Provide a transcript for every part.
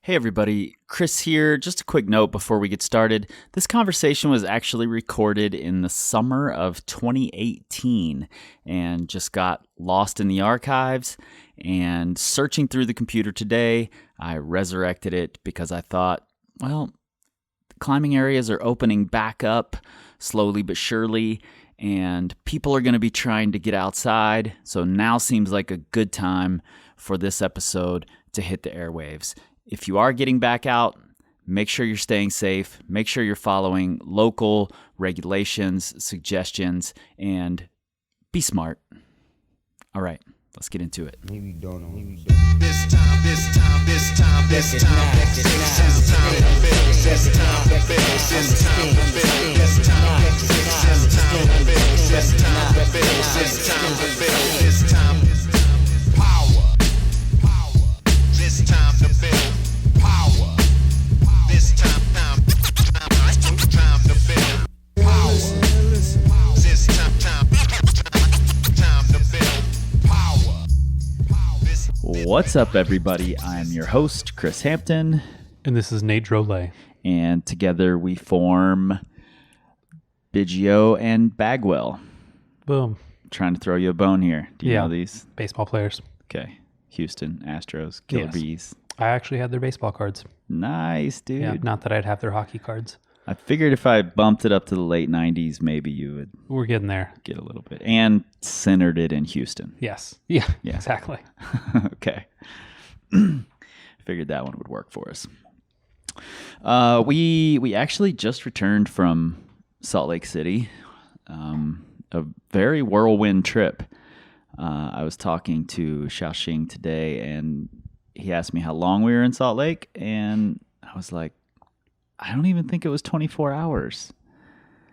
Hey everybody, Chris here. Just a quick note before we get started. This conversation was actually recorded in the summer of 2018 and just got lost in the archives. And searching through the computer today, I resurrected it because I thought, well, climbing areas are opening back up slowly but surely, and people are going to be trying to get outside. So now seems like a good time for this episode to hit the airwaves. If you are getting back out, make sure you're staying safe, make sure you're following local regulations, suggestions, and be smart. All right, let's get into it. What's up, everybody? I'm your host, Chris Hampton. And this is Nate Drolet. And together we form Biggio and Bagwell. Boom. Trying to throw you a bone here. Do you know these? Baseball players. Okay. Houston Astros, Killer Bees. I actually had their baseball cards. Nice, dude. Yeah, not that I'd have their hockey cards. I figured if I bumped it up to the late 90s, maybe you would We're getting there. get a little bit. And centered it in Houston. Yes. Yeah. Exactly. Okay. Figured that one would work for us. We actually just returned from Salt Lake City. A very whirlwind trip. I was talking to Xiaoxing today, and he asked me how long we were in Salt Lake, and I was like, I don't even think it was 24 hours.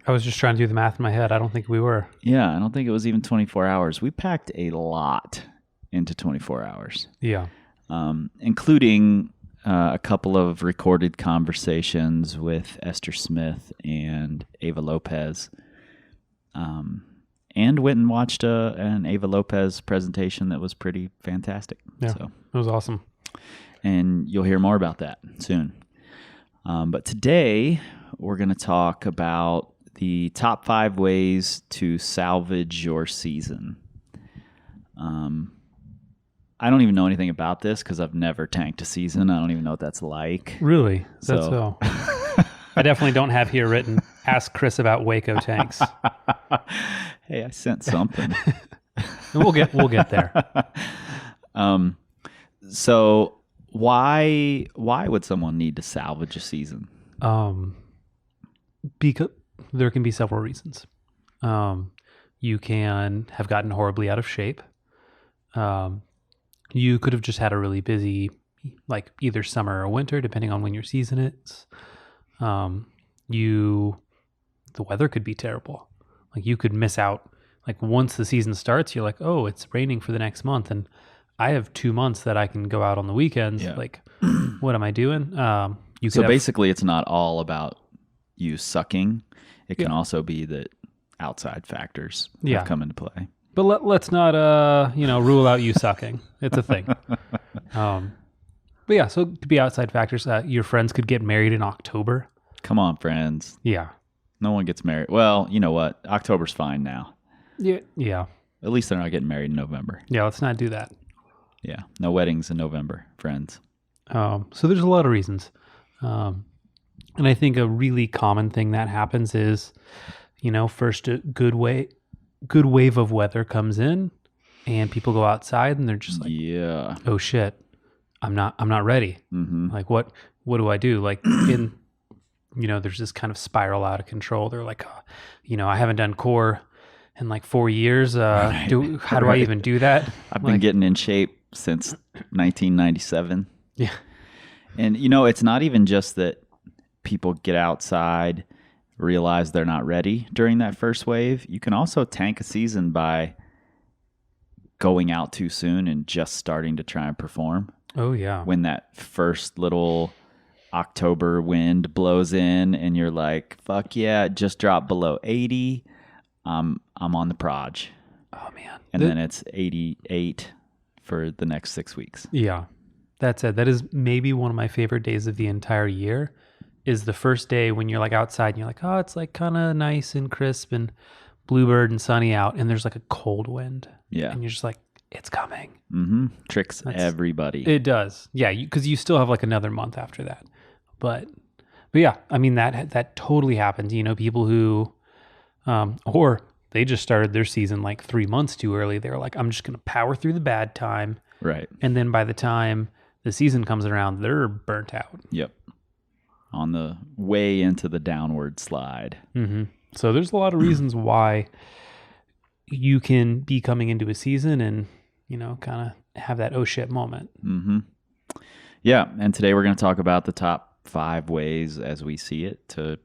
I was just trying to do the math in my head. I don't think we were. Yeah, I don't think it was even 24 hours. We packed a lot into 24 hours. Yeah. Including a couple of recorded conversations with Esther Smith and Ava Lopez. And went and watched an Ava Lopez presentation that was pretty fantastic. Yeah, so it was awesome. And you'll hear more about that soon. But today, we're going to talk about the top 5 ways to salvage your season. I don't even know anything about this because I've never tanked a season. I don't even know what that's like. Really? That's so. I definitely don't have here written, ask Chris about Waco tanks. Hey, I sent something. We'll get there. So why would someone need to salvage a season? Because there can be several reasons. You can have gotten horribly out of shape. You could have just had a really busy, like either summer or winter, depending on when your season is. The weather could be terrible. Like you could miss out. Like once the season starts, you're like, oh, it's raining for the next month, and I have 2 months that I can go out on the weekends. Yeah. Like, what am I doing? Basically, it's not all about you sucking. It can also be that outside factors have come into play. But let's not, rule out you sucking. It's a thing. But yeah, so to be outside factors, your friends could get married in October. Come on, friends. Yeah. No one gets married. Well, you know what? October's fine now. Yeah. At least they're not getting married in November. Yeah, let's not do that. Yeah. No weddings in November, friends. So there's a lot of reasons. And I think a really common thing that happens is, first a good wave of weather comes in and people go outside and they're just like, oh shit, I'm not ready. Mm-hmm. Like what do I do? Like there's this kind of spiral out of control. They're like, I haven't done core in like 4 years. How do I even do that? I've been getting in shape since 1997. Yeah. And it's not even just that people get outside, realize they're not ready during that first wave. You can also tank a season by going out too soon and just starting to try and perform. Oh yeah. When that first little October wind blows in and you're like, fuck yeah, it just dropped below 80. I'm on the proj. Oh man. And then it's 88 for the next 6 weeks. Yeah. That said, that is maybe one of my favorite days of the entire year is the first day when you're like outside and you're like, oh, it's like kind of nice and crisp and bluebird and sunny out. And there's like a cold wind. Yeah. And you're just like, it's coming. Mm-hmm. Tricks everybody. It does. Yeah. Because you still have like another month after that. But yeah, I mean, that totally happens. You know, people who, or they just started their season like 3 months too early. They're like, I'm just going to power through the bad time. Right. And then by the time the season comes around, they're burnt out. Yep. On the way into the downward slide. Mm-hmm. So there's a lot of reasons why you can be coming into a season and, you know, kind of have that oh shit moment. Mm-hmm. Yeah. And today we're going to talk about the top 5 ways as we see it to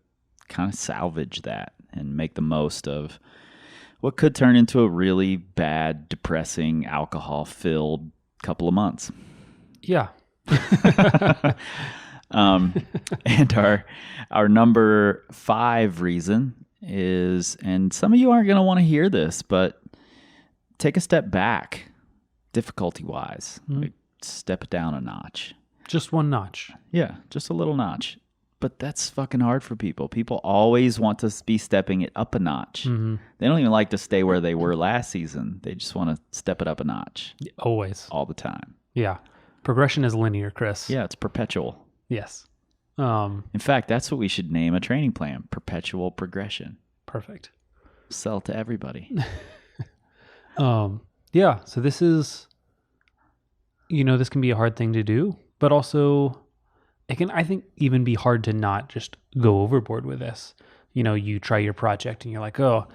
kind of salvage that and make the most of what could turn into a really bad, depressing, alcohol-filled couple of months. Yeah. And our number 5 reason is, and some of you aren't going to want to hear this, but take a step back, difficulty-wise. Like, step it down a notch. Just one notch. Yeah, just a little notch. But that's fucking hard for people. People always want to be stepping it up a notch. Mm-hmm. They don't even like to stay where they were last season. They just want to step it up a notch. Always. All the time. Yeah. Progression is linear, Chris. Yeah, it's perpetual. Yes. In fact, that's what we should name a training plan. Perpetual progression. Perfect. Sell to everybody. Yeah. So this is, you know, this can be a hard thing to do, but also it can, I think, even be hard to not just go overboard with this. You know, you try your project and you're like, oh,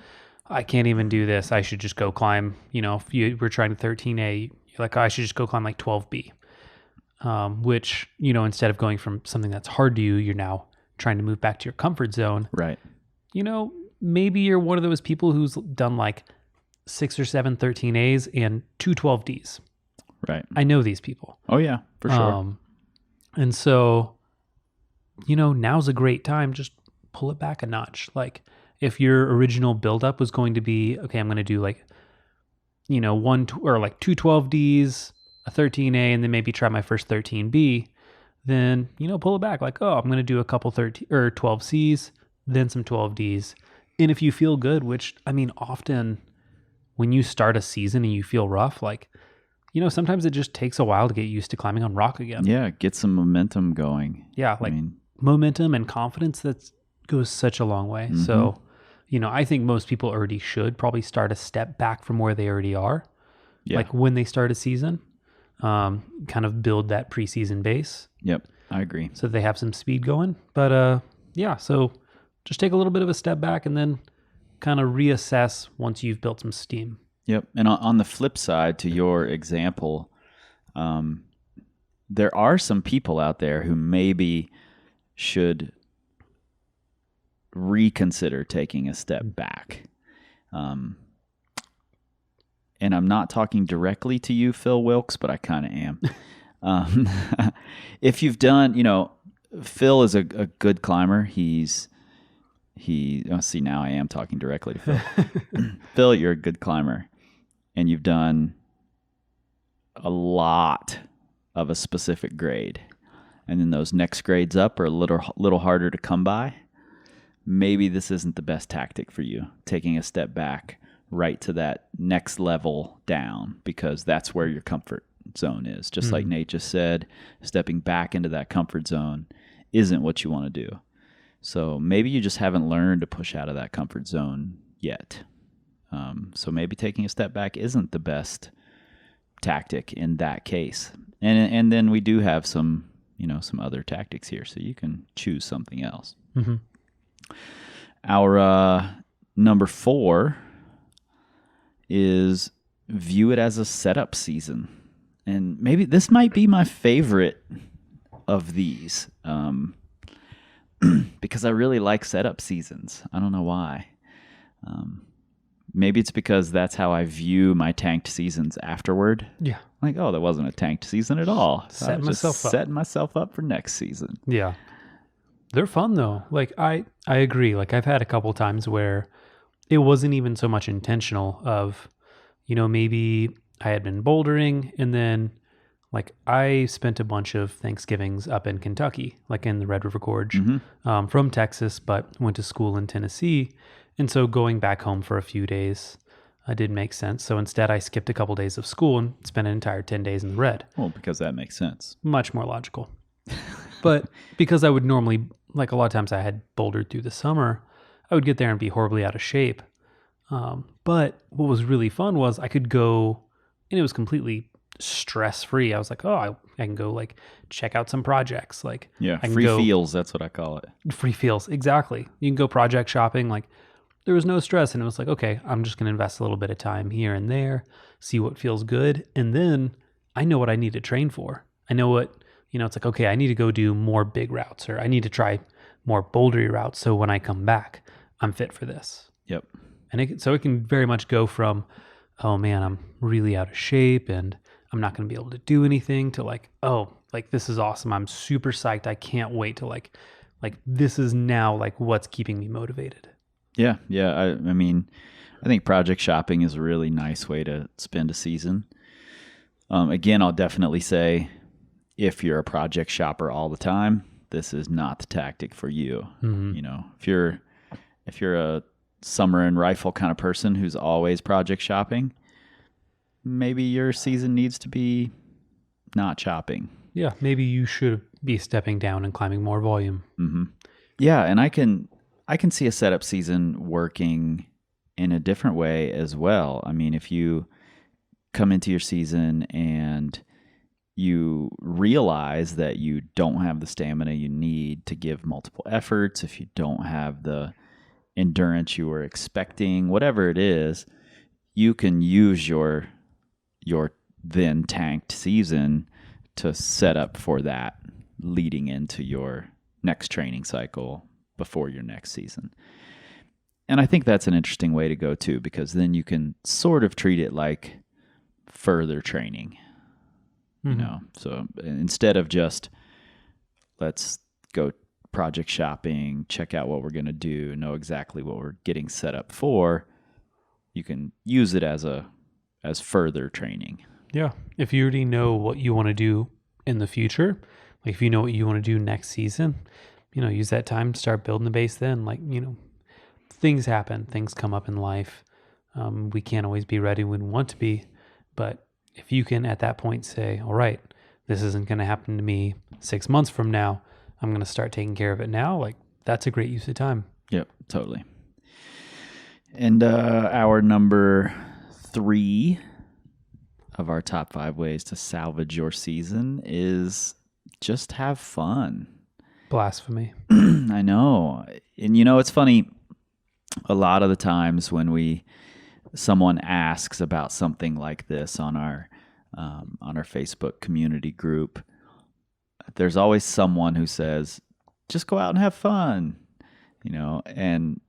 I can't even do this. I should just go climb, you know, if you were trying 13A, you're like, oh, I should just go climb like 12B. Which, you know, instead of going from something that's hard to you, you're now trying to move back to your comfort zone. Right. You know, maybe you're one of those people who's done like 6 or 7 13As and 2 12Ds. Right. I know these people. Oh, yeah, for sure. And so, you know, now's a great time. Just pull it back a notch. Like if your original buildup was going to be, okay, I'm going to do like, you know, 2 12Ds, a 13A, and then maybe try my first 13B, then, you know, pull it back. Like, oh, I'm going to do a couple 12Cs, then some 12Ds. And if you feel good, which, I mean, often when you start a season and you feel rough, like, you know, sometimes it just takes a while to get used to climbing on rock again. Yeah, get some momentum going. Yeah, like momentum and confidence, that goes such a long way. Mm-hmm. So, you know, I think most people already should probably start a step back from where they already are. Yeah. Like when they start a season, kind of build that preseason base. Yep, I agree. So they have some speed going. But yeah, so just take a little bit of a step back and then kind of reassess once you've built some steam. Yep. And on the flip side to your example, there are some people out there who maybe should reconsider taking a step back. And I'm not talking directly to you, Phil Wilkes, but I kind of am. If you've done, you know, Phil is a good climber. See, now I am talking directly to Phil. Phil, you're a good climber. And you've done a lot of a specific grade. And then those next grades up are a little harder to come by. Maybe this isn't the best tactic for you, taking a step back right to that next level down, because that's where your comfort zone is. Just like Nate just said, stepping back into that comfort zone isn't what you want to do. So maybe you just haven't learned to push out of that comfort zone yet. So maybe taking a step back isn't the best tactic in that case. And then we do have some other tactics here, so you can choose something else. Mm-hmm. Our number 4 is view it as a setup season. And maybe this might be my favorite of these, because I really like setup seasons. I don't know why. Maybe it's because that's how I view my tanked seasons afterward. Yeah. Like, oh, that wasn't a tanked season at all. Setting myself up for next season. Yeah. They're fun though. Like I agree. Like I've had a couple times where it wasn't even so much intentional of, you know, maybe I had been bouldering and then Like I spent a bunch of Thanksgivings up in Kentucky, like in the Red River Gorge, from Texas, but went to school in Tennessee. And so going back home for a few days did make sense. So instead, I skipped a couple days of school and spent an entire 10 days in the red. Well, because that makes sense. Much more logical. But because I would normally, like a lot of times I had bouldered through the summer, I would get there and be horribly out of shape. But what was really fun was I could go, and it was completely stress-free. I was like, oh, I can go like check out some projects. Like, Yeah, I can free go, feels, that's what I call it. free feels. Exactly. You can go project shopping. Like there was no stress. And it was like, okay, I'm just going to invest a little bit of time here and there, see what feels good. And then I know what I need to train for. I know what, it's like, okay, I need to go do more big routes, or I need to try more bouldery routes. So when I come back, I'm fit for this. Yep. And so it can very much go from, oh man, I'm really out of shape and I'm not going to be able to do anything, to like, oh, like this is awesome. I'm super psyched. I can't wait to like this is now like what's keeping me motivated. Yeah. I mean, I think project shopping is a really nice way to spend a season. Again, I'll definitely say if you're a project shopper all the time, this is not the tactic for you. If you're a summer and rifle kind of person who's always project shopping, maybe your season needs to be not shopping. Yeah, maybe you should be stepping down and climbing more volume. Mm-hmm. Yeah, and I can see a setup season working in a different way as well. I mean, if you come into your season and you realize that you don't have the stamina you need to give multiple efforts, if you don't have the endurance you were expecting, whatever it is, you can use your then tanked season to set up for that leading into your next training cycle before your next season. And I think that's an interesting way to go too, because then you can sort of treat it like further training. So instead of just let's go project shopping, check out what we're going to do, know exactly what we're getting set up for, you can use it as further training. Yeah. If you already know what you want to do in the future, like if you know what you want to do next season, use that time to start building the base then. Like, things happen, things come up in life. We can't always be ready when we want to be, but if you can at that point say, all right, this isn't going to happen to me 6 months from now, I'm going to start taking care of it now. Like that's a great use of time. Yep, totally. And our number 3 of our top 5 ways to salvage your season is just have fun. Blasphemy. I know. And it's funny, a lot of the times when someone asks about something like this on our Facebook community group, there's always someone who says, just go out and have fun, and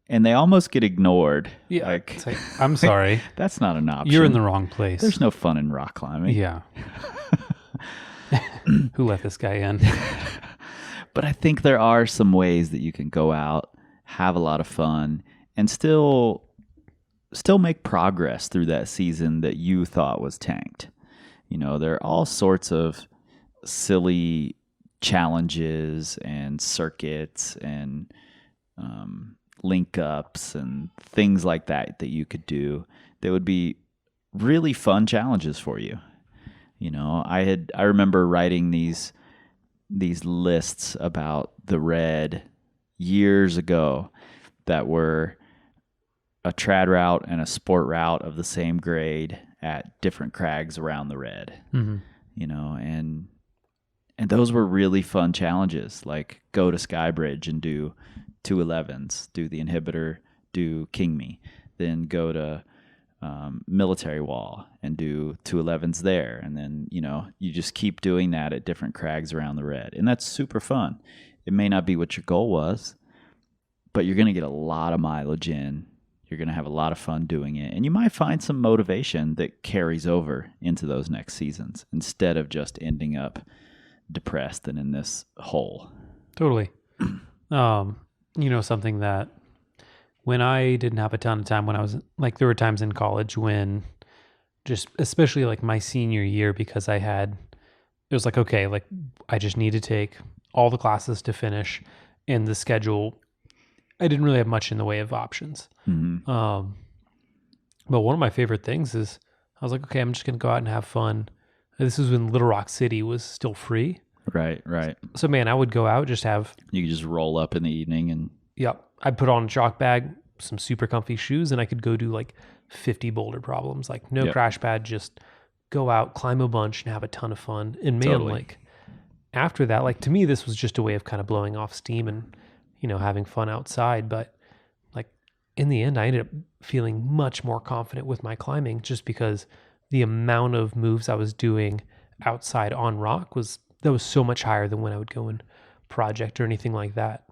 they almost get ignored. Yeah. Like, I'm sorry. That's not an option. You're in the wrong place. There's no fun in rock climbing. Yeah. Who let this guy in? But I think there are some ways that you can go out, have a lot of fun, and still make progress through that season that you thought was tanked. There are all sorts of silly challenges and circuits and link ups and things like that you could do that would be really fun challenges for you. I remember writing these lists about the red years ago that were a trad route and a sport route of the same grade at different crags around the red. And those were really fun challenges, like go to Skybridge and do 211s, do the inhibitor, do King Me, then go to Military Wall and do 211s there. And then, you just keep doing that at different crags around the red. And that's super fun. It may not be what your goal was, but you're going to get a lot of mileage in. You're going to have a lot of fun doing it. And you might find some motivation that carries over into those next seasons instead of just ending up depressed and in this hole. Totally. Something that when I didn't have a ton of time, when I was like, there were times in college when just, especially like my senior year, because I had it was like, okay, like I just need to take all the classes to finish, and the schedule, I didn't really have much in the way of options. Mm-hmm. But one of my favorite things is I was like, okay, I'm just going to go out and have fun. This is when Little Rock City was still free. Right. So man, I would go out, just have, You could just roll up in the evening and I'd put on a chalk bag, some super comfy shoes, and I could go do like 50 boulder problems, like no crash pad, just go out, climb a bunch and have a ton of fun. And man, Totally. like after that, like to me, this was just a way of kind of blowing off steam and, having fun outside. But like in the end, I ended up feeling much more confident with my climbing just because the amount of moves I was doing outside on rock was so much higher than when I would go in project or anything like that.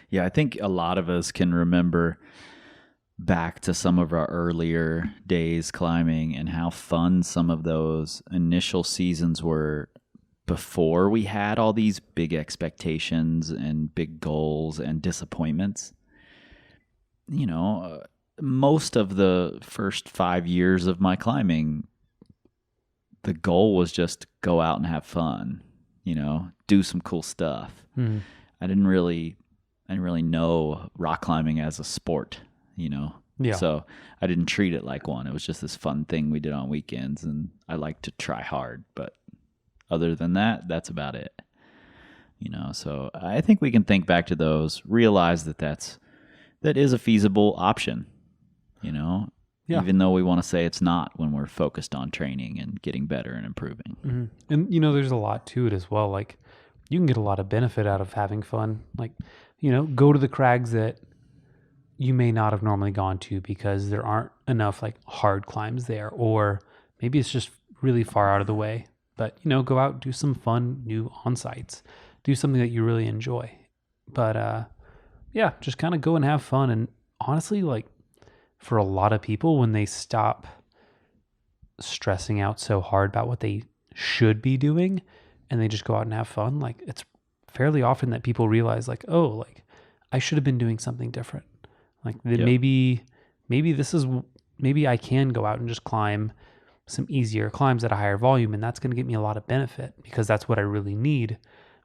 Yeah, I think a lot of us can remember back to some of our earlier days climbing and how fun some of those initial seasons were before we had all these big expectations and big goals and disappointments. Most of the first 5 years of my climbing, the goal was just go out and have fun, do some cool stuff. I didn't really know rock climbing as a sport, Yeah. So I didn't treat it like one. It was just this fun thing we did on weekends, and I like to try hard, but other than that, that's about it. So I think we can think back to those, realize that is a feasible option, even though we want to say it's not when we're focused on training and getting better and improving. Mm-hmm. And, there's a lot to it as well. Like you can get a lot of benefit out of having fun. Like, go to the crags that you may not have normally gone to because there aren't enough like hard climbs there, or maybe it's just really far out of the way. But, go out, do some fun new on-sites, do something that you really enjoy. But, just kind of go and have fun. And honestly, like for a lot of people, when they stop stressing out so hard about what they should be doing and they just go out and have fun, like it's fairly often that people realize like, oh, like I should have been doing something different. Like maybe I can go out and just climb some easier climbs at a higher volume, and that's going to get me a lot of benefit because that's what I really need.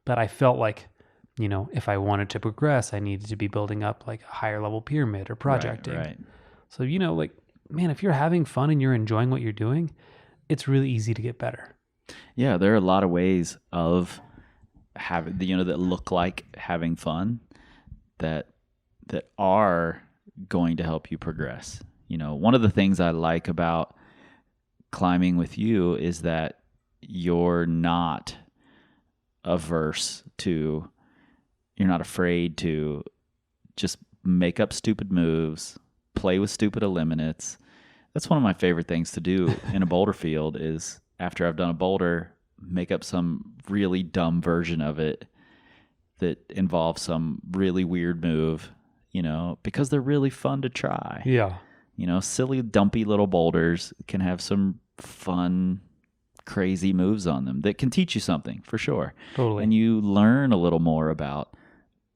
But I felt like, if I wanted to progress, I needed to be building up like a higher level pyramid or projecting. Right. So, like, man, if you're having fun and you're enjoying what you're doing, it's really easy to get better. Yeah, there are a lot of ways of having, that look like having fun that are going to help you progress. One of the things I like about climbing with you is that you're not afraid to just make up stupid moves, play with stupid eliminates. That's one of my favorite things to do in a boulder field is after I've done a boulder, make up some really dumb version of it that involves some really weird move, because they're really fun to try. Yeah. Silly, dumpy little boulders can have some fun, crazy moves on them that can teach you something for sure. Totally. And you learn a little more about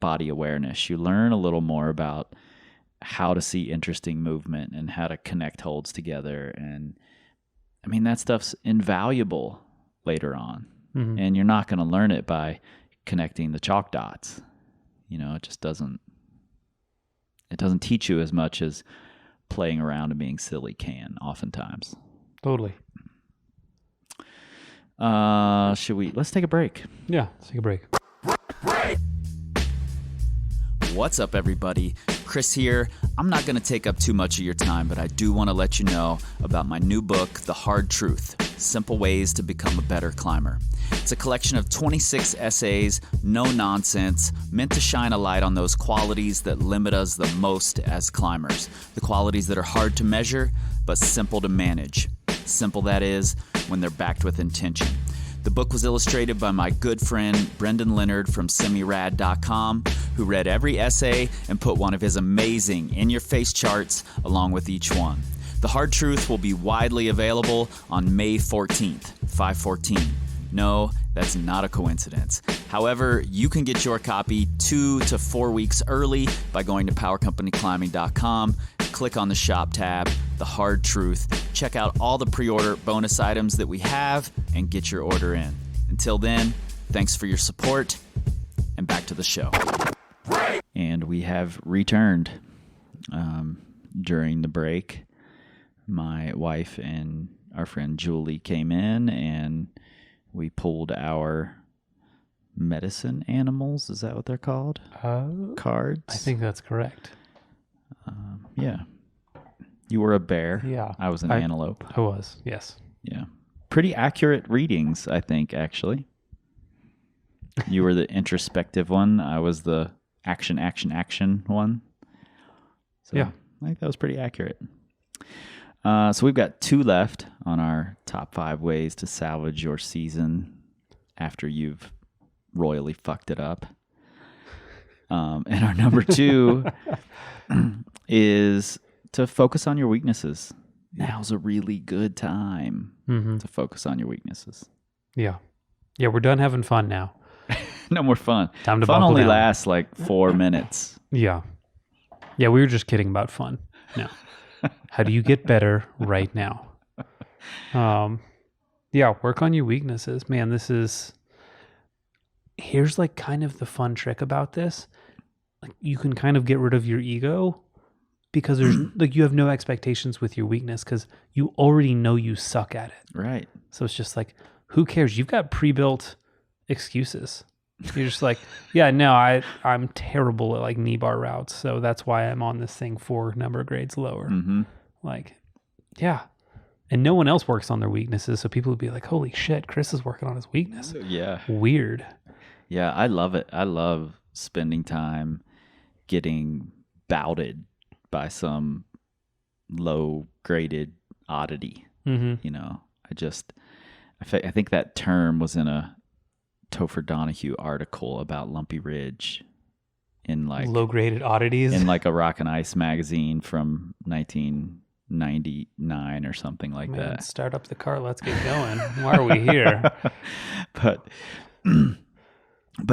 body awareness. You learn a little more about how to see interesting movement and how to connect holds together. And I mean, that stuff's invaluable later on. Mm-hmm. And you're not going to learn it by connecting the chalk dots. It just doesn't teach you as much as playing around and being silly can oftentimes. Totally. Let's take a break. Yeah, let's take a break. What's up, everybody? Chris here. I'm not going to take up too much of your time, but I do want to let you know about my new book, The Hard Truth: Simple Ways to Become a Better Climber. It's a collection of 26 essays, no nonsense, meant to shine a light on those qualities that limit us the most as climbers. The qualities that are hard to measure, but simple to manage. Simple, that is, when they're backed with intention. The book was illustrated by my good friend Brendan Leonard from semirad.com, who read every essay and put one of his amazing in-your-face charts along with each one. The Hard Truth will be widely available on May 14th, 5/14. No, that's not a coincidence. However, you can get your copy 2 to 4 weeks early by going to powercompanyclimbing.com, click on the shop tab, the hard truth. Check out all the pre-order bonus items that we have and get your order in. Until then, thanks for your support, and back to the show. And we have returned. During the break, my wife and our friend Julie came in, and we pulled our medicine animals. Is that what they're called? Cards? I think that's correct. Yeah. You were a bear. Yeah. I was an antelope. I was, yes. Yeah. Pretty accurate readings, I think, actually. You were the introspective one. I was the action one. So yeah. I think that was pretty accurate. So we've got 2 left on our top 5 ways to salvage your season after you've royally fucked it up. And our number 2 is to focus on your weaknesses. Now's a really good time to focus on your weaknesses. Yeah. Yeah, we're done having fun now. No more fun. Time to fun buckle only down. lasts like 4 minutes. Yeah. Yeah, we were just kidding about fun. No. How do you get better right now? Yeah, work on your weaknesses. Man, here's like kind of the fun trick about this. Like you can kind of get rid of your ego because there's like you have no expectations with your weakness because you already know you suck at it. Right. So it's just like, who cares? You've got pre-built excuses. You're just like, yeah, no, I'm terrible at like knee bar routes, so that's why I'm on this thing 4 number grades lower. Mm-hmm. Like, yeah. And no one else works on their weaknesses, so people would be like, holy shit, Chris is working on his weakness. Yeah. Weird. Yeah, I love it. I love spending time getting bouted by some low-graded oddity. Mm-hmm. You know, I think that term was in a Topher Donahue article about Lumpy Ridge in like low-graded oddities in like a Rock and Ice magazine from 1999 or something like that. Start up the car. Let's get going. Why are we here? But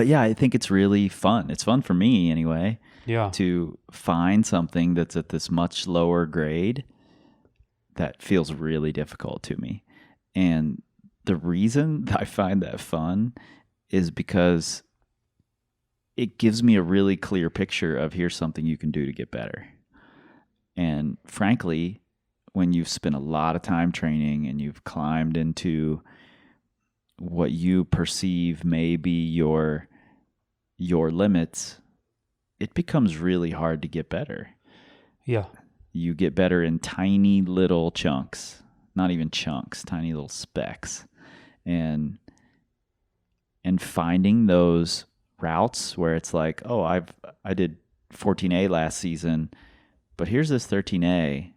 yeah, I think it's really fun. It's fun for me anyway. Yeah. To find something that's at this much lower grade that feels really difficult to me. And the reason that I find that fun is because it gives me a really clear picture of here's something you can do to get better. And frankly, when you've spent a lot of time training and you've climbed into what you perceive may be your limits, it becomes really hard to get better. Yeah. You get better in tiny little chunks, not even chunks, tiny little specks. And finding those routes where it's like, oh, I did 14A last season, but here's this 13A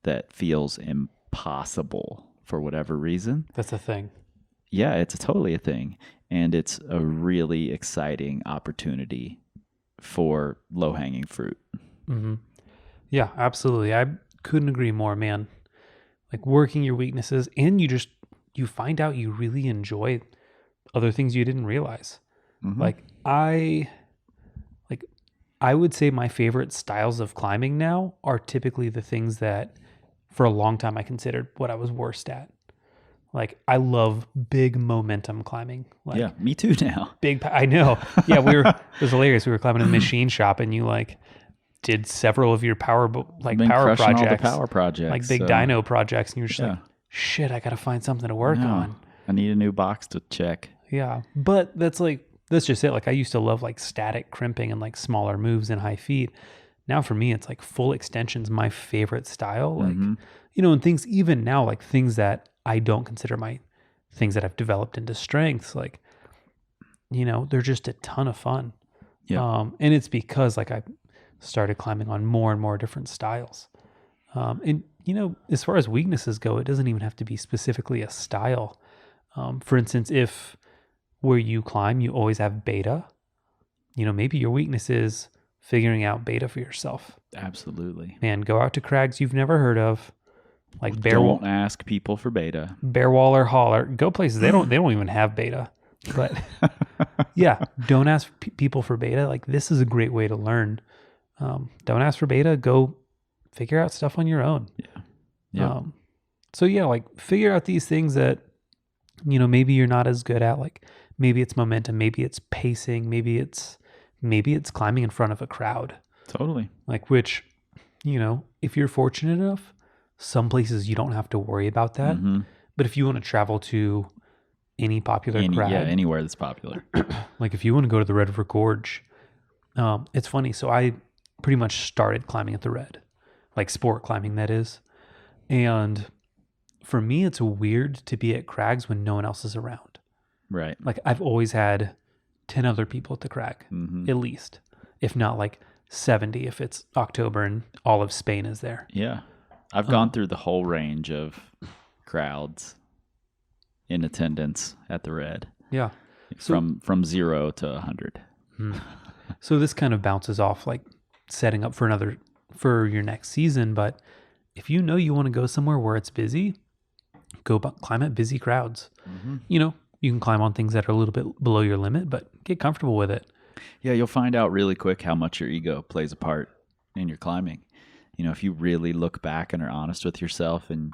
that feels impossible for whatever reason. That's a thing. Yeah, it's totally a thing. And it's a really exciting opportunity for low-hanging fruit. Mm-hmm. Yeah, absolutely. I couldn't agree more, man. Like working your weaknesses, and you find out you really enjoy other things you didn't realize. Mm-hmm. I would say my favorite styles of climbing now are typically the things that for a long time I considered what I was worst at. Like I love big momentum climbing. Like, yeah, me too now. I know. Yeah, it was hilarious. We were climbing in a machine shop and you like did several of your power projects. All the power projects. Like big dyno projects, and you're just like, shit, I got to find something to work on. I need a new box to check. Yeah. But that's just it. Like I used to love like static crimping and like smaller moves and high feet. Now for me, it's like full extension's my favorite style. Like, and things even now, like things that I don't consider my things that I've developed into strengths, like, they're just a ton of fun. Yeah. And it's because like I started climbing on more and more different styles. And as far as weaknesses go, it doesn't even have to be specifically a style. For instance, if where you climb, you always have beta, maybe your weakness is figuring out beta for yourself. Absolutely. Man, go out to crags you've never heard of. Like don't ask people for beta. Bear Wall or Holler. Go places they don't even have beta. But yeah, don't ask people for beta. Like this is a great way to learn. Don't ask for beta. Go figure out stuff on your own. Yeah. Yeah. So yeah, like figure out these things that, maybe you're not as good at. Like maybe it's momentum, maybe it's pacing, maybe it's climbing in front of a crowd. Totally. Like which, if you're fortunate enough, some places you don't have to worry about that. Mm-hmm. But if you want to travel to any popular crag, anywhere that's popular. like if you want to go to the Red River Gorge, it's funny. So I pretty much started climbing at the Red, like sport climbing, that is. And for me, it's weird to be at crags when no one else is around. Right. Like I've always had 10 other people at the crag, at least, if not like 70 if it's October and all of Spain is there. Yeah. I've gone through the whole range of crowds in attendance at the Red. Yeah. From 0 to 100. So this kind of bounces off like setting up for your next season. But if you know you want to go somewhere where it's busy, go climb at busy crowds. You can climb on things that are a little bit below your limit, but get comfortable with it. Yeah, you'll find out really quick how much your ego plays a part in your climbing. If you really look back and are honest with yourself, and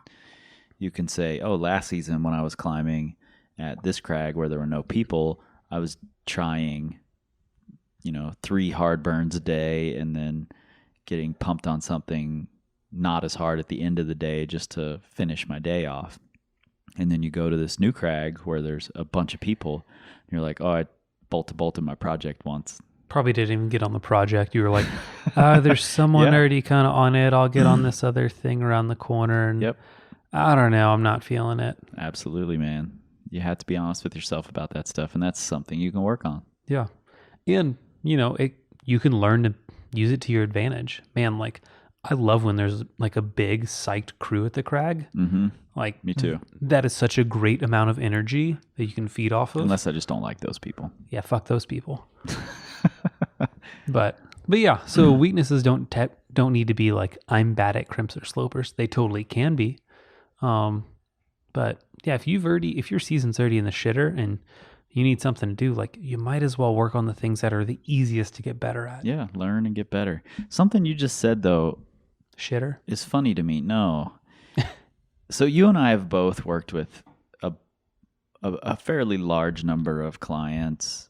you can say, oh, last season when I was climbing at this crag where there were no people, I was trying, 3 hard burns a day and then getting pumped on something not as hard at the end of the day just to finish my day off. And then you go to this new crag where there's a bunch of people, and you're like, oh, I bolted my project once. Probably didn't even get on the project. You were like, there's someone already kind of on it. I'll get on this other thing around the corner. And Yep. I don't know. I'm not feeling it. Absolutely, man. You have to be honest with yourself about that stuff, and that's something you can work on. Yeah. And, you can learn to use it to your advantage. Man, like, I love when there's like a big psyched crew at the crag. Mm-hmm. Like, me too. That is such a great amount of energy that you can feed off of. Unless I just don't like those people. Yeah, fuck those people. But yeah, so weaknesses don't need to be like I'm bad at crimps or slopers. They totally can be. But yeah, if your season's already in the shitter and you need something to do, like you might as well work on the things that are the easiest to get better at. Yeah, learn and get better. Something you just said though, shitter, is funny to me. No. So you and I have both worked with a fairly large number of clients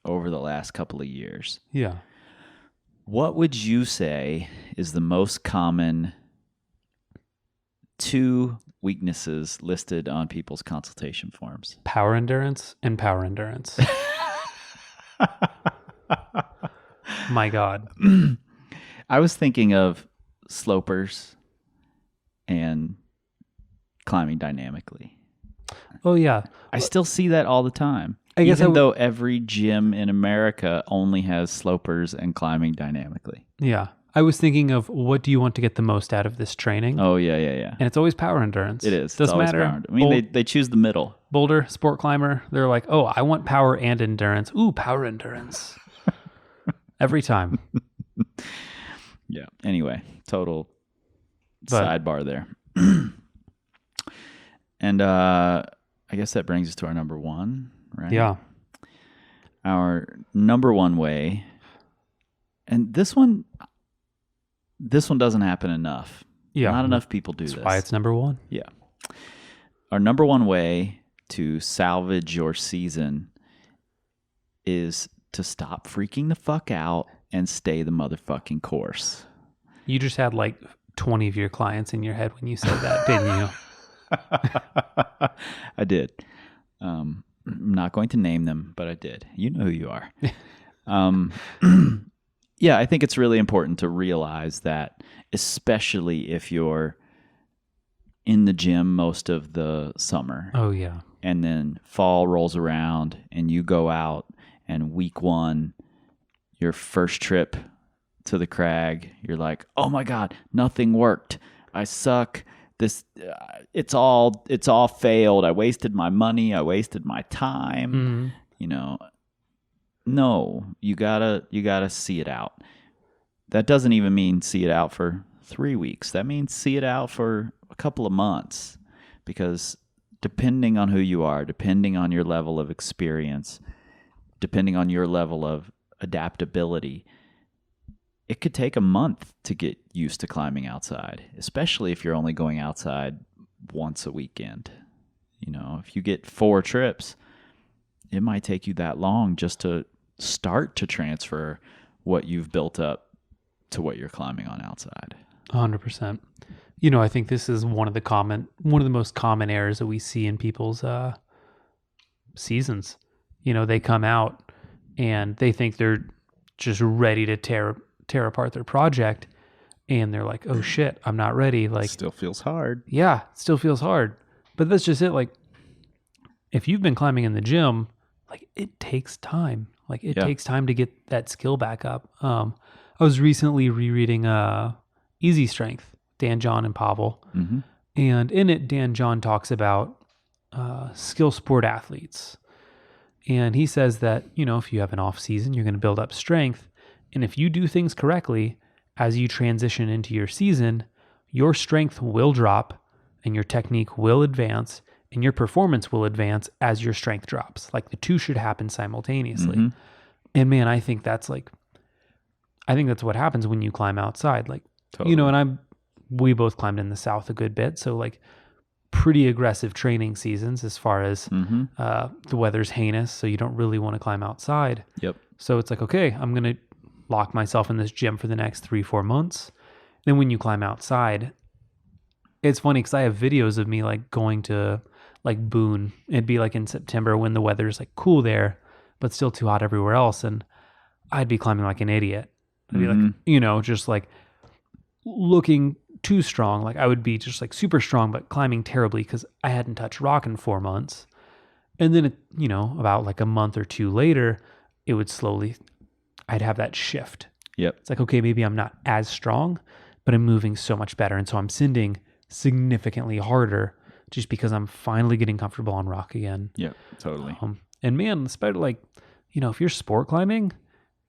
over the last couple of years. Yeah. What would you say is the most common 2 weaknesses listed on people's consultation forms? Power endurance and power endurance. My God. I was thinking of slopers and climbing dynamically. Oh, yeah. I still see that all the time. I guess Even though every gym in America only has slopers and climbing dynamically. Yeah. I was thinking of what do you want to get the most out of this training? Oh, yeah. And it's always power endurance. It is. Doesn't matter. I mean, they choose the middle. Boulder, sport climber, they're like, oh, I want power and endurance. Ooh, power endurance. Every time. Yeah. Anyway, total sidebar there. And I guess that brings us to our number 1, right? Yeah. Our number 1 way, and this one doesn't happen enough. Yeah. Not enough people do this. That's why it's number 1. Yeah. Our number 1 way to salvage your season is to stop freaking the fuck out and stay the motherfucking course. You just had like 20 of your clients in your head when you said that, didn't you? I did. I'm not going to name them, but I did. You know who you are. Yeah, I think it's really important to realize that, especially if you're in the gym most of the summer. Oh, yeah. And then fall rolls around and you go out, and week 1, your first trip to the crag, you're like, oh my God, nothing worked. I suck. This, it's all failed. I wasted my money. I wasted my time. Mm-hmm. No, you gotta see it out. That doesn't even mean see it out for 3 weeks. That means see it out for a couple of months, because depending on who you are, depending on your level of experience, depending on your level of adaptability, it could take a month to get used to climbing outside, especially if you're only going outside once a weekend. If you get 4 trips, it might take you that long just to start to transfer what you've built up to what you're climbing on outside. 100%. I think this is one of the most common errors that we see in people's seasons. They come out and they think they're just ready to tear apart their project, and they're like, oh shit, I'm not ready. Like, still feels hard. Yeah, it still feels hard. But that's just it. Like, if you've been climbing in the gym, like, it takes time. Like, it takes time to get that skill back up. I was recently rereading Easy Strength, Dan John and Pavel. Mm-hmm. And in it, Dan John talks about skill sport athletes. And he says that, if you have an off season, you're going to build up strength. And if you do things correctly, as you transition into your season, your strength will drop and your technique will advance and your performance will advance as your strength drops. Like, the two should happen simultaneously. Mm-hmm. And man, I think that's what happens when you climb outside. Like, Totally. And we both climbed in the South a good bit. So, like, pretty aggressive training seasons as far as the weather's heinous. So you don't really want to climb outside. Yep. So it's like, okay, I'm going to lock myself in this gym for the next 3-4 months. Then when you climb outside, it's funny because I have videos of me like going to like Boone. It'd be like in September when the weather's like cool there, but still too hot everywhere else. And I'd be climbing like an idiot. I'd be like, just like looking too strong. Like, I would be just like super strong, but climbing terribly because I hadn't touched rock in 4 months. And then, about like a month or 2 later, it would I'd have that shift. Yep. It's like, okay, maybe I'm not as strong, but I'm moving so much better. And so I'm sending significantly harder just because I'm finally getting comfortable on rock again. Yep, totally. And man, especially like, if you're sport climbing,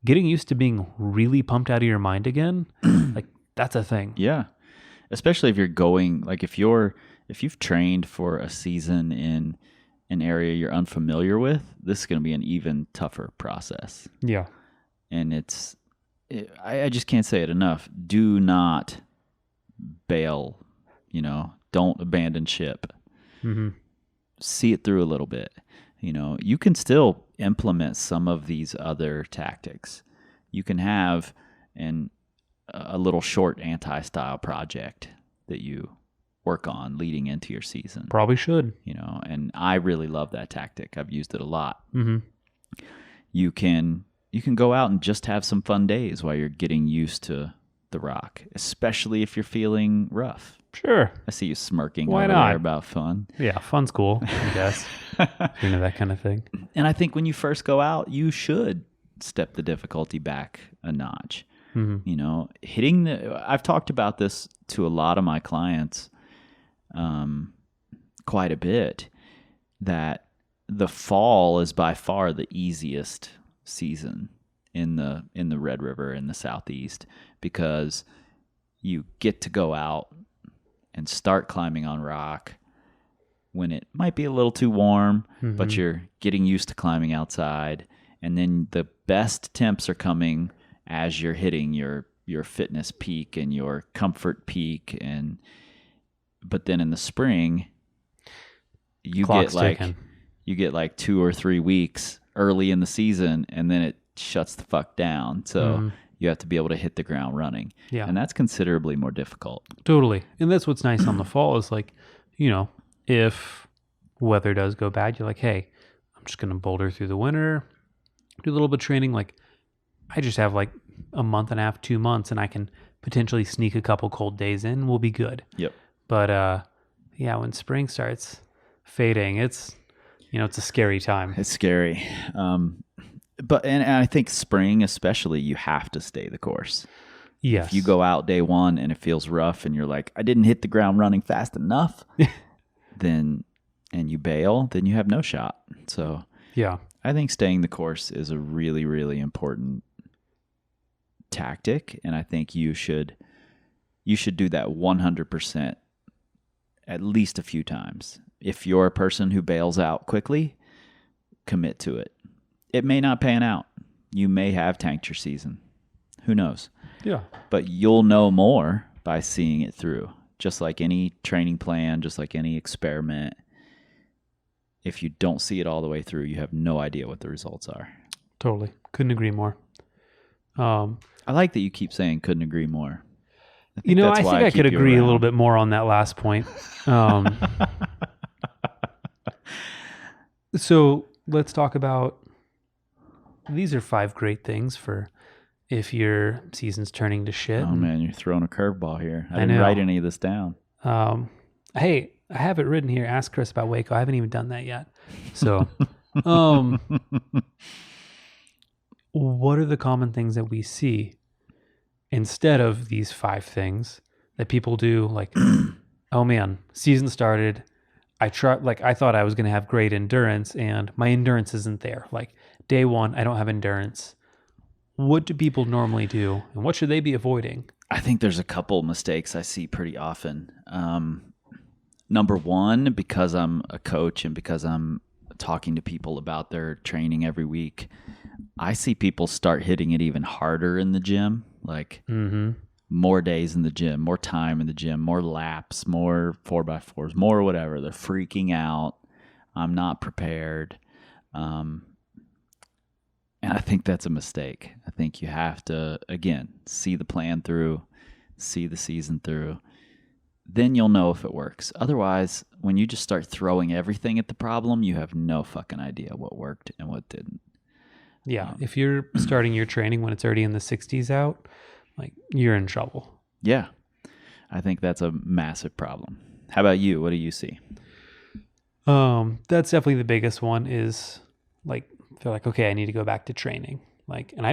getting used to being really pumped out of your mind again, like, that's a thing. Yeah. Especially if you're going, like, if you've trained for a season in an area you're unfamiliar with, this is going to be an even tougher process. Yeah. And I just can't say it enough. Do not bail, don't abandon ship. Mm-hmm. See it through a little bit. You can still implement some of these other tactics. You can have a little short anti-style project that you work on leading into your season. Probably should. And I really love that tactic. I've used it a lot. Mm-hmm. You can go out and just have some fun days while you're getting used to the rock, especially if you're feeling rough. Sure. I see you smirking Why over not? there about fun. Yeah, fun's cool, I guess. That kind of thing. And I think when you first go out, you should step the difficulty back a notch. Mm-hmm. I've talked about this to a lot of my clients quite a bit, that the fall is by far the easiest season in the Red River in the Southeast, because you get to go out and start climbing on rock when it might be a little too warm, mm-hmm. but you're getting used to climbing outside. And then the best temps are coming as you're hitting your fitness peak and your comfort peak. But then in the spring, you get like 2 or 3 weeks early in the season, and then it shuts the fuck down. So you have to be able to hit the ground running. Yeah. And that's considerably more difficult. Totally. And that's what's nice on the fall is like, if weather does go bad, you're like, hey, I'm just going to boulder through the winter, do a little bit of training. Like, I just have like a month and a half, 2 months, and I can potentially sneak a couple cold days in. We'll be good. Yep. But when spring starts fading, it's a scary time. It's scary. But I think spring especially, you have to stay the course. Yes. If you go out day one and it feels rough and you're like, I didn't hit the ground running fast enough, and you bail, then you have no shot. So yeah, I think staying the course is a really, really important tactic, and I think you should do that 100% at least a few times. If you're a person who bails out quickly, commit to it. It may not pan out. You may have tanked your season. Who knows? Yeah. But you'll know more by seeing it through. Just like any training plan, just like any experiment. If you don't see it all the way through, you have no idea what the results are. Totally. Couldn't agree more. I like that you keep saying couldn't agree more. I think I could agree a little bit more on that last point. So let's talk about, these are 5 great things for if your season's turning to shit. Oh man, you're throwing a curveball here. I didn't know. write any of this down. Hey, I have it written here. Ask Chris about Waco. I haven't even done that yet. So, what are the common things that we see instead of these 5 things that people do? Like, oh man, season started. I thought I was going to have great endurance, and my endurance isn't there. Like day 1, I don't have endurance. What do people normally do, and what should they be avoiding? I think there's a couple mistakes I see pretty often. Number 1, because I'm a coach and because I'm talking to people about their training every week, I see people start hitting it even harder in the gym. Like more days in the gym, more time in the gym, more laps, more 4x4s, more whatever. They're freaking out. I'm not prepared. And I think that's a mistake. I think you have to, again, see the plan through, see the season through. Then you'll know if it works. Otherwise, when you just start throwing everything at the problem, you have no fucking idea what worked and what didn't. Yeah. If you're starting your training when it's already in the 60s out, like you're in trouble. Yeah. I think that's a massive problem. How about you? What do you see? That's definitely the biggest one is like, they're like, okay, I need to go back to training. Like, and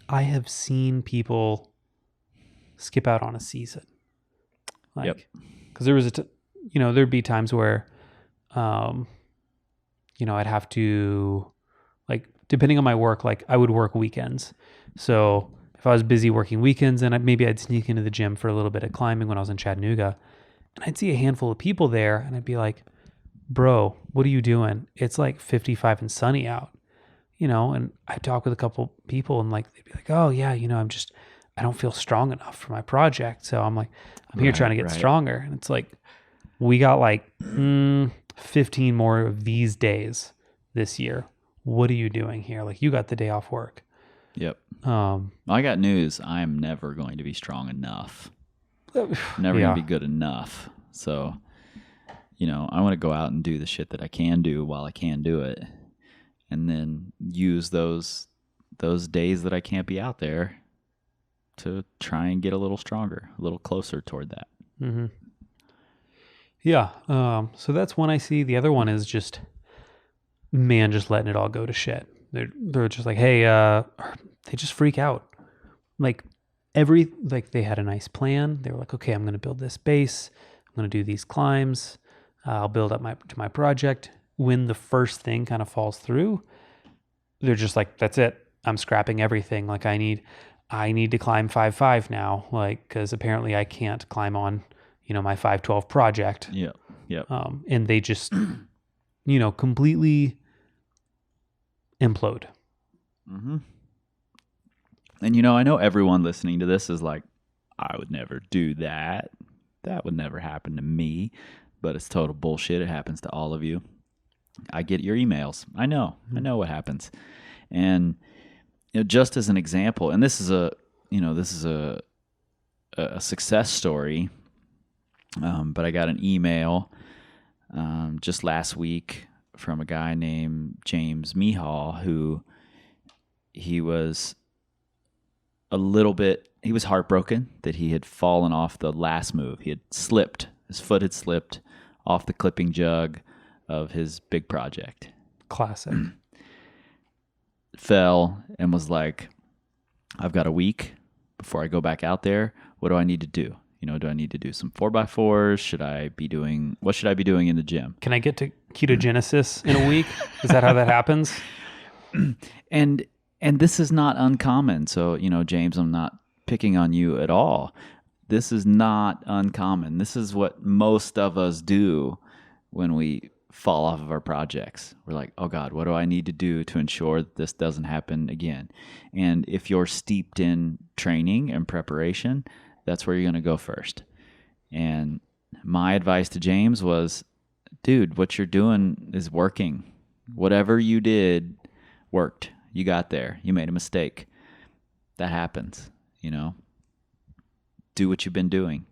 I have seen people skip out on a season. Like, because there was there'd be times where, I'd have to, like, depending on my work, like I would work weekends. So if I was busy working weekends, then maybe I'd sneak into the gym for a little bit of climbing when I was in Chattanooga, and I'd see a handful of people there, and I'd be like, bro, what are you doing? It's like 55 and sunny out, and I talk with a couple people, and like, they'd be like, oh yeah, I don't feel strong enough for my project. So I'm like, I'm here trying to get stronger. And it's like, we got like 15 more of these days this year. What are you doing here? Like, you got the day off work. Yep. I got news. I'm never going to be strong enough. Never going to be good enough. So, I want to go out and do the shit that I can do while I can do it. And then use those days that I can't be out there to try and get a little stronger, a little closer toward that. Mm-hmm. Yeah. So that's one I see. The other one is just letting it all go to shit. They're just like, hey, they just freak out. Like they had a nice plan. They were like, okay, I'm going to build this base. I'm going to do these climbs. I'll build up to my project. When the first thing kind of falls through, they're just like, that's it. I'm scrapping everything. Like I need to climb 5.5 now, like, because apparently I can't climb on, my 5.12 project. Yeah. And they just, completely implode. Mm-hmm. And, I know everyone listening to this is like, I would never do that. That would never happen to me. But it's total bullshit. It happens to all of you. I get your emails. I know what happens. And just as an example, and this is a success story. But I got an email just last week from a guy named James Mihal, who he was heartbroken that he had fallen off the last move. He had slipped. His foot had slipped off the clipping jug of his big project. Classic. Fell and was like, I've got a week before I go back out there. What do I need to do? Do I need to do some 4x4s? What should I be doing in the gym? Can I get to ketogenesis in a week? Is that how that happens? And this is not uncommon. So, James, I'm not picking on you at all. This is not uncommon. This is what most of us do when we fall off of our projects. We're like, oh God, what do I need to do to ensure that this doesn't happen again? And if you're steeped in training and preparation, that's where you're going to go first. And my advice to James was, dude, what you're doing is working. Whatever you did worked. You got there. You made a mistake. That happens, Do what you've been doing.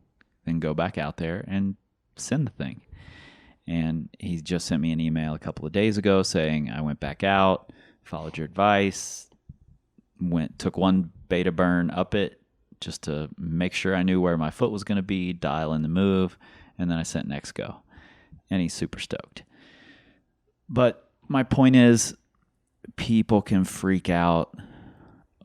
Then go back out there and send the thing. And he just sent me an email a couple of days ago saying, I went back out, followed your advice, took one beta burn up it just to make sure I knew where my foot was going to be, dial in the move, and then I sent next go. And he's super stoked. But my point is, people can freak out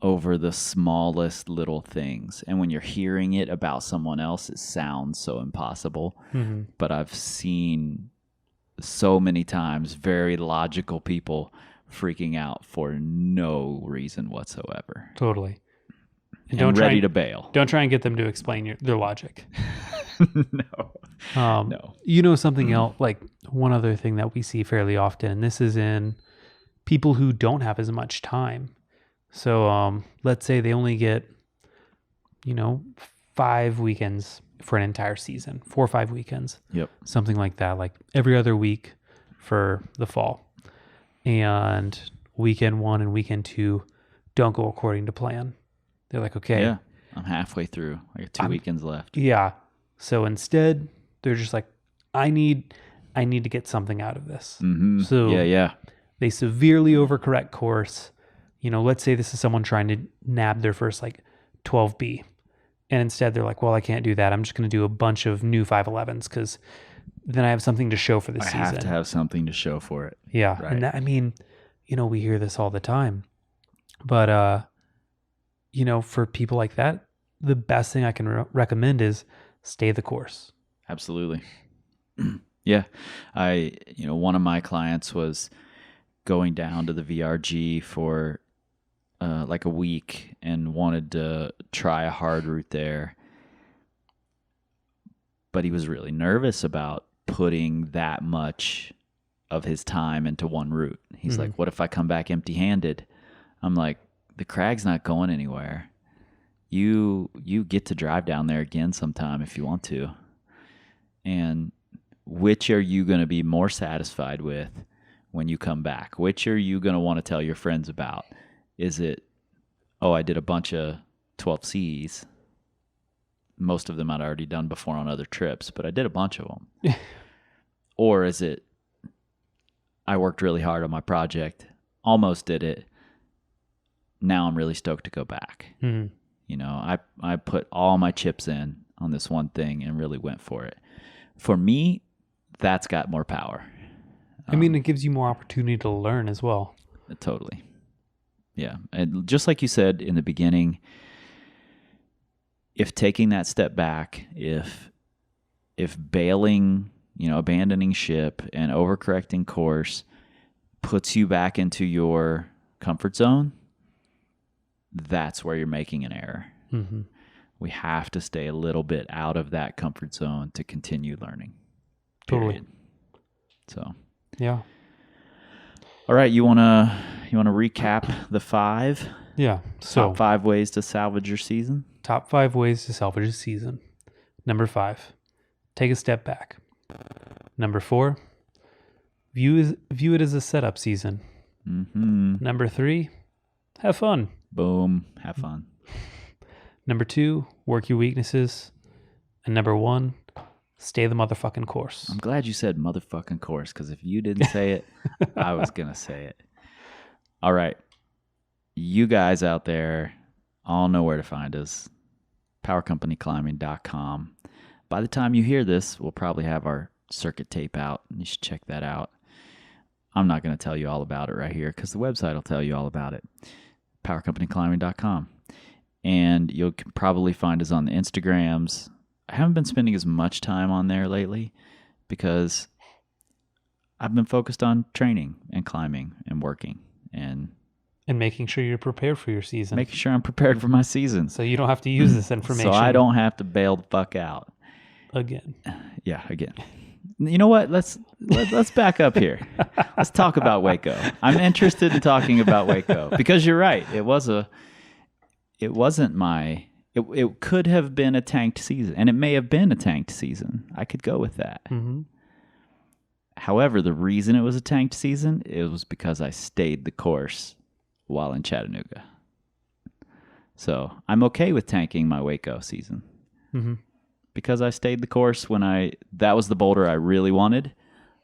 over the smallest little things. And when you're hearing it about someone else, it sounds so impossible. Mm-hmm. But I've seen so many times very logical people freaking out for no reason whatsoever. Totally. And ready to bail. Don't try and get them to explain their logic. No. No. Something else, like one other thing that we see fairly often, and this is in people who don't have as much time. So let's say they only get, 5 weekends for an entire season, 4 or 5 weekends. Yep. Something like that, like every other week for the fall. And weekend 1 and weekend 2 don't go according to plan. They're like, okay. Yeah, I'm halfway through. I got 2 weekends left. Yeah. So instead, they're just like, I need to get something out of this. Mm-hmm. So yeah. They severely overcorrect course. Let's say this is someone trying to nab their first 12B. And instead they're like, well, I can't do that. I'm just going to do a bunch of new 511s because then I have something to show for the season. I have to have something to show for it. Yeah. Right. And that, we hear this all the time. But, for people like that, the best thing I can recommend is stay the course. Absolutely. Yeah. One of my clients was going down to the VRG for a week and wanted to try a hard route there. But he was really nervous about putting that much of his time into one route. He's like, what if I come back empty-handed? I'm like, the crag's not going anywhere. You get to drive down there again sometime if you want to. And which are you going to be more satisfied with when you come back? Which are you going to want to tell your friends about? Is it, I did a bunch of 12Cs. Most of them I'd already done before on other trips, but I did a bunch of them. Or is it, I worked really hard on my project, almost did it. Now I'm really stoked to go back. Mm-hmm. I put all my chips in on this one thing and really went for it. For me, that's got more power. It gives you more opportunity to learn as well. Totally. Yeah. And just like you said in the beginning, if taking that step back, if bailing, abandoning ship and overcorrecting course puts you back into your comfort zone, that's where you're making an error. Mm-hmm. We have to stay a little bit out of that comfort zone to continue learning. Period. Totally. So. Yeah. All right, you wanna recap the 5? Yeah. So top 5 ways to salvage your season. Top 5 ways to salvage a season. Number 5, take a step back. Number 4, view it as a setup season. Mm-hmm. Number 3, have fun. Boom, have fun. Number 2, work your weaknesses. And number 1, stay the motherfucking course. I'm glad you said motherfucking course, because if you didn't say it, I was going to say it. All right. You guys out there all know where to find us. PowerCompanyClimbing.com. By the time you hear this, we'll probably have our circuit tape out. You should check that out. I'm not going to tell you all about it right here because the website will tell you all about it. PowerCompanyClimbing.com. And you'll probably find us on the Instagrams. I haven't been spending as much time on there lately because I've been focused on training and climbing and working and making sure you're prepared for your season. Making sure I'm prepared for my season. So you don't have to use this information. So I don't have to bail the fuck out. Again. Yeah, again. You know what? Let's back up here. Let's talk about Waco. I'm interested in talking about Waco because you're right. It could have been a tanked season, and it may have been a tanked season. I could go with that. Mm-hmm. However, the reason it was a tanked season, it was because I stayed the course while in Chattanooga. So I'm okay with tanking my Waco season because I stayed the course that was the boulder I really wanted.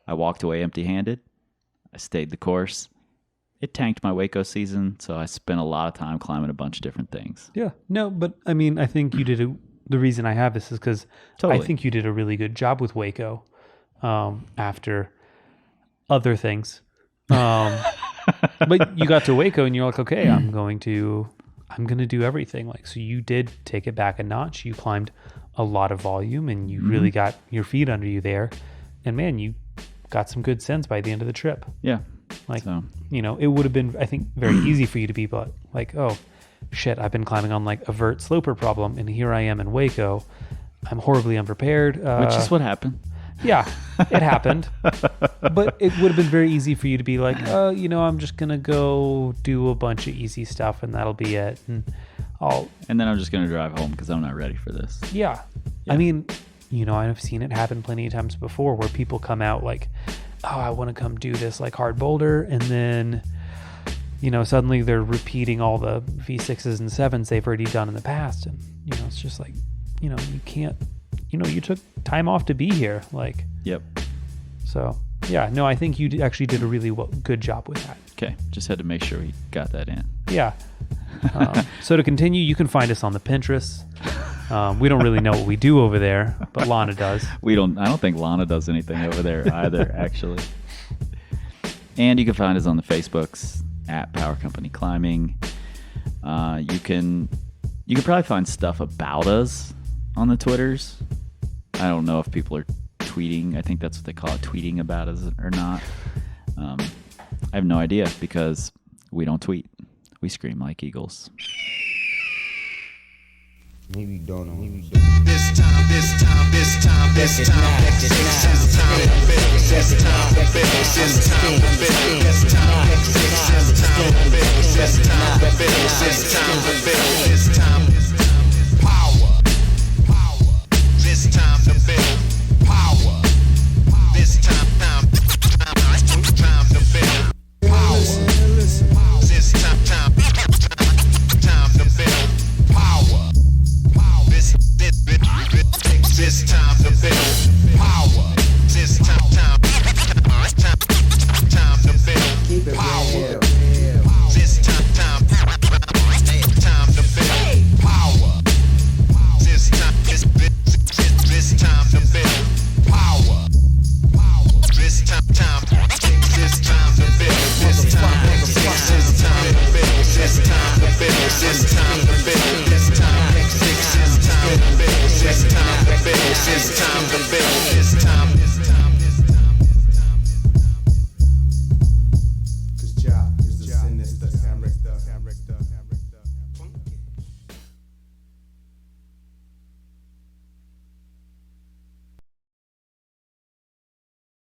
I walked away empty-handed. I stayed the course. It tanked my Waco season, so I spent a lot of time climbing a bunch of different things. Yeah, no, but I mean, I think you did the reason I have this is because I think you did a really good job with Waco after other things. But you got to Waco and you're like, okay, I'm going to do everything. Like, so you did take it back a notch. You climbed a lot of volume and you really got your feet under you there. And man, you got some good sense by the end of the trip. Yeah. Like, it would have been, I think, very easy for you to be like, oh, shit, I've been climbing on like a vert sloper problem, and here I am in Waco. I'm horribly unprepared. Which is what happened. Yeah, it happened. But it would have been very easy for you to be like, I'm just going to go do a bunch of easy stuff, and that'll be it. And then I'm just going to drive home because I'm not ready for this. Yeah. I mean, I've seen it happen plenty of times before where people come out like, oh, I want to come do this like hard boulder. And then, suddenly they're repeating all the V6s and 7s they've already done in the past. And, it's just like, you can't, you took time off to be here. Like, yep. So, yeah, no, I think you actually did a really good job with that. Okay. Just had to make sure we got that in. Yeah. So to continue, you can find us on the Pinterest. We don't really know what we do over there, but Lana does. I don't think Lana does anything over there either, actually. And you can find us on the Facebooks at Power Company Climbing. You can probably find stuff about us on the Twitters. I don't know if people are tweeting. I think that's what they call it, tweeting about us or not. I have no idea because we don't tweet. We scream like eagles. Maybe don't know. This time, this time, this time, this time, this time, this time, this time, this time, this time, power, this time to build power, this time to build power, this time to build power. This time to build power. This time to build power. This time to build power. This time to build power. This time to build power. This time to build. This time to build. This time.